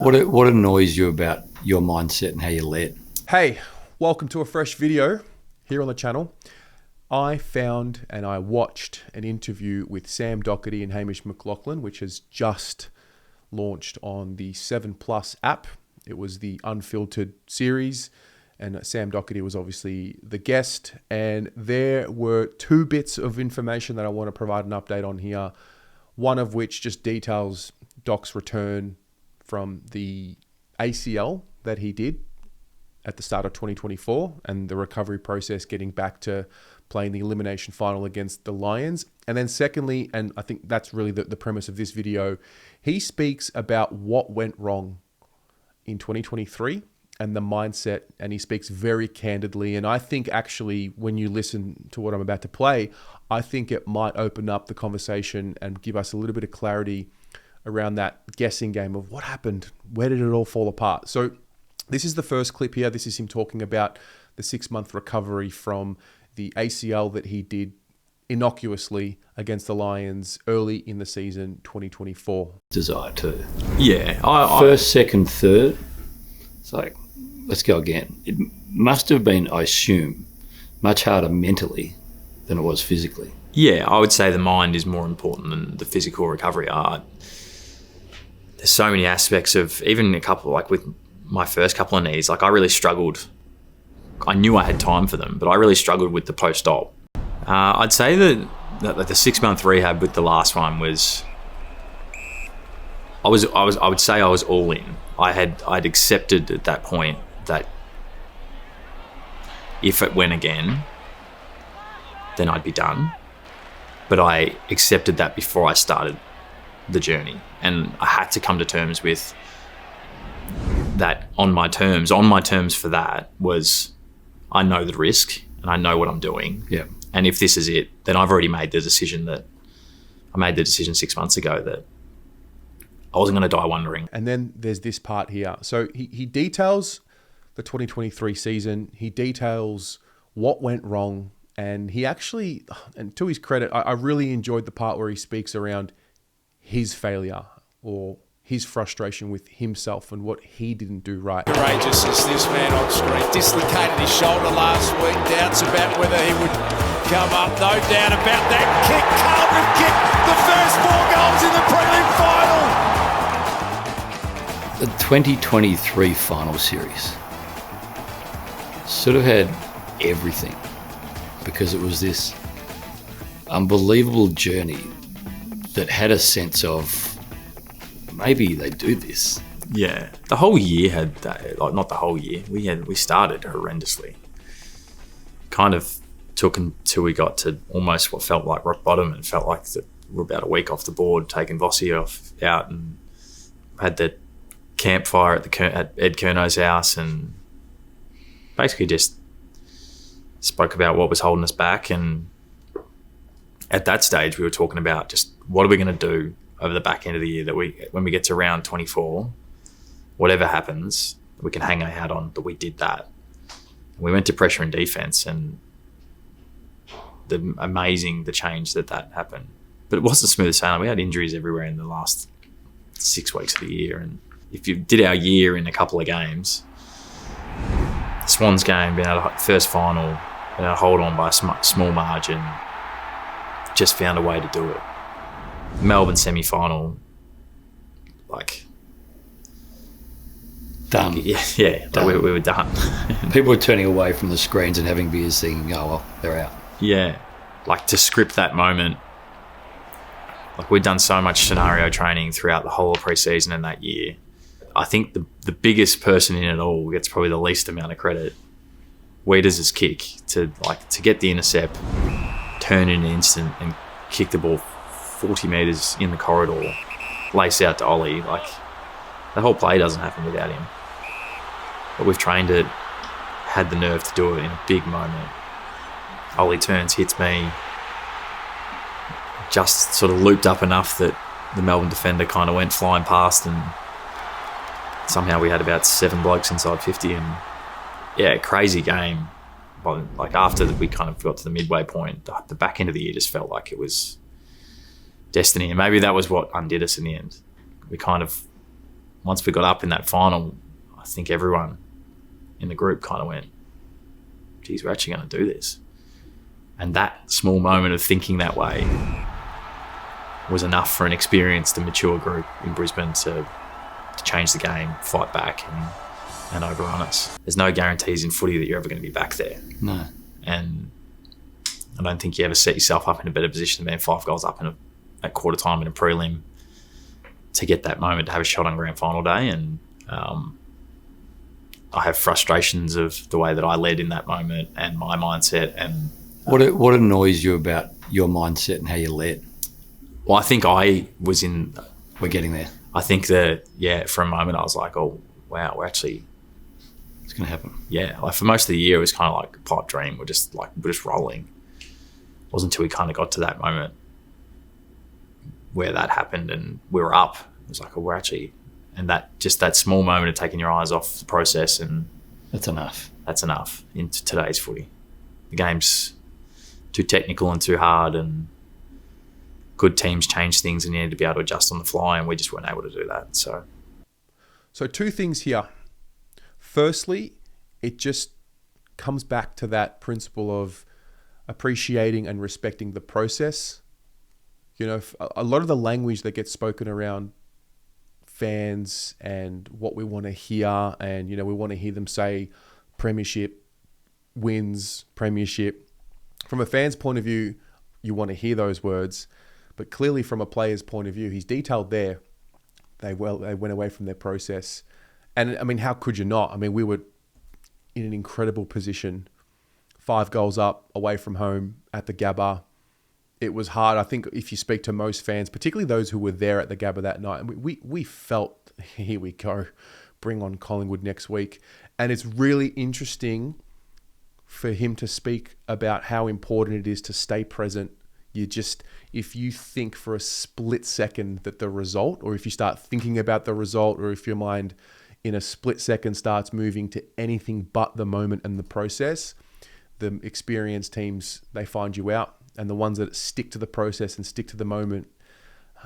What annoys you about your mindset and how you led? Hey, welcome to a fresh video here on the channel. I found and I watched an interview with Sam Docherty and Hamish McLaughlin, which has just launched on the 7+ app. It was the unfiltered series, and Sam Docherty was obviously the guest. And there were two bits of information that I want to provide an update on here. One of which just details Doc's return from the ACL that he did at the start of 2024 and the recovery process getting back to playing the elimination final against the Lions. And then secondly, and I think that's really the premise of this video, he speaks about what went wrong in 2023 and the mindset, and he speaks very candidly. And I think actually when you listen to what I'm about to play, I think it might open up the conversation and give us a little bit of clarity around that guessing game of what happened, where did it all fall apart. So this is the first clip here. This is him talking about the 6-month recovery from the ACL that he did innocuously against the Lions early in the season 2024. Desire to. Yeah. First, second, third. It's like, let's go again. It must have been, I assume, much harder mentally than it was physically. Yeah, I would say the mind is more important than the physical recovery. There's so many aspects of, even a couple, like with my first couple of knees, like I really struggled. I knew I had time for them, but I really struggled with the post-op. I'd say that the 6-month rehab with the last one was, I would say I was all in. I'd accepted at that point that if it went again, then I'd be done. But I accepted that before I started the journey. And I had to come to terms with that on my terms. On my terms for that was, I know the risk and I know what I'm doing. Yeah. And if this is it, then I've already made the decision that I made the decision 6 months ago that I wasn't going to die wondering. And then there's this part here. So he details the 2023 season. He details what went wrong. And he actually, and to his credit, I really enjoyed the part where he speaks around his failure or his frustration with himself and what he didn't do right. Courageous as this man on screen. Dislocated his shoulder last week. Doubts about whether he would come up. No doubt about that kick. Carlton kicked the first 4 goals in the prelim final. The 2023 final series sort of had everything, because it was this unbelievable journey that had a sense of maybe they do this. Yeah, the whole year had that, like not the whole year. We started horrendously. Kind of took until we got to almost what felt like rock bottom, and felt like that we're about a week off the board, taking Vossi out, and had the campfire at Ed Kerno's house, and basically just spoke about what was holding us back. And at that stage, we were talking about just what are we going to do over the back end of the year, that when we get to round 24, whatever happens, we can hang our hat on that we did that. And we went to pressure and defense, and the change that happened. But it wasn't smooth sailing. We had injuries everywhere in the last 6 weeks of the year. And if you did our year in a couple of games, Swans game, being able to first final, being able to hold on by a small margin, just found a way to do it. Melbourne semi-final, like Done. Yeah, Done. Like we were done. People were turning away from the screens and having beers thinking, oh, well, they're out. Yeah, like to script that moment. Like we'd done so much scenario training throughout the whole of pre-season and that year. I think the biggest person in it all gets probably the least amount of credit. Weeders' kick to get the intercept, turn in an instant and kick the ball 40 metres in the corridor, lace out to Ollie. Like, the whole play doesn't happen without him. But we've trained it, had the nerve to do it in a big moment. Ollie turns, hits me, just sort of looped up enough that the Melbourne defender kind of went flying past, and somehow we had about 7 blokes inside 50. And yeah, crazy game. But like after we kind of got to the midway point, the back end of the year just felt like it was destiny. And maybe that was what undid us in the end. We kind of once we got up in that final, I think everyone in the group kind of went, geez, we're actually going to do this. And that small moment of thinking that way was enough for an experienced and mature group in Brisbane to change the game, fight back and overrun us. There's no guarantees in footy that you're ever going to be back there. No. And I don't think you ever set yourself up in a better position than being 5 goals up at quarter time in a prelim to get that moment to have a shot on grand final day. And I have frustrations of the way that I led in that moment and my mindset. And what annoys you about your mindset and how you led? Well, I think I was in... We're getting there. I think that, for a moment I was like, oh, wow, we're actually... It's going to happen. Yeah, like for most of the year it was kind of like a pipe dream. We're just rolling. It wasn't until we kind of got to that moment where that happened and we were up. It was like, oh, we're actually... And that small moment of taking your eyes off the process, and... That's enough. That's enough in today's footy. The game's too technical and too hard, and good teams change things and you need to be able to adjust on the fly, and we just weren't able to do that. So 2 things here. Firstly, it just comes back to that principle of appreciating and respecting the process. You know, a lot of the language that gets spoken around fans and what we want to hear, and, you know, we want to hear them say premiership wins, premiership. From a fan's point of view, you want to hear those words, but clearly from a player's point of view, he's detailed there. They went away from their process. And I mean, how could you not? I mean, we were in an incredible position, 5 goals up away from home at the Gabba. It was hard. I think if you speak to most fans, particularly those who were there at the Gabba that night, we felt, here we go, bring on Collingwood next week. And it's really interesting for him to speak about how important it is to stay present. If you think for a split second that the result, or if you start thinking about the result, or if your mind in a split second starts moving to anything but the moment and the process, the experienced teams, they find you out. And the ones that stick to the process and stick to the moment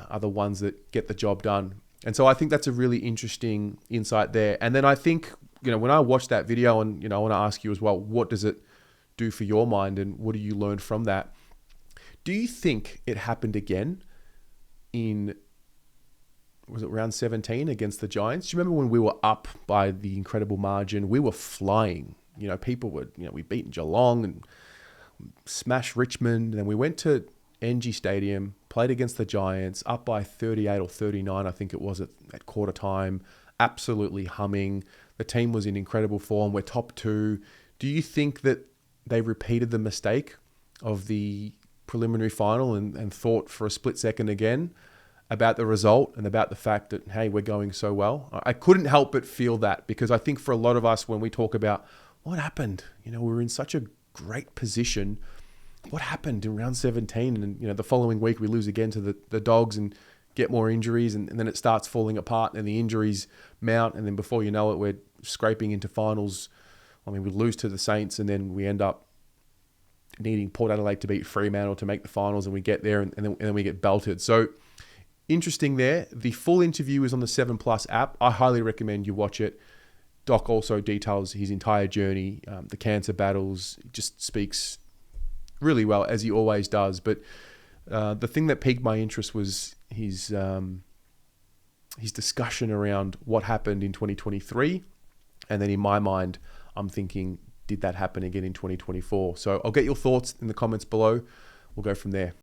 are the ones that get the job done. And so I think that's a really interesting insight there. And then I think, you know, when I watched that video, and, you know, I want to ask you as well, what does it do for your mind and what do you learn from that? Do you think it happened again in, was it round 17 against the Giants? Do you remember when we were up by the incredible margin? We were flying. You know, people were, you know, we beat Geelong and smashed Richmond. And then we went to NG Stadium, played against the Giants, up by 38 or 39, I think it was at quarter time. Absolutely humming. The team was in incredible form. We're top 2. Do you think that they repeated the mistake of the preliminary final and thought for a split second again about the result and about the fact that, hey, we're going so well? I couldn't help but feel that, because I think for a lot of us, when we talk about what happened, you know, we were in such a great position. What happened in round 17? And, you know, the following week we lose again to the Dogs and get more injuries, and then it starts falling apart and the injuries mount. And then before you know it, we're scraping into finals. I mean, we lose to the Saints and then we end up needing Port Adelaide to beat Fremantle to make the finals, and we get there and then we get belted. So interesting there. The full interview is on the 7plus app. I highly recommend you watch it. Doc also details his entire journey, the cancer battles. He just speaks really well, as he always does. But the thing that piqued my interest was his discussion around what happened in 2023. And then in my mind, I'm thinking, did that happen again in 2024? So I'll get your thoughts in the comments below. We'll go from there.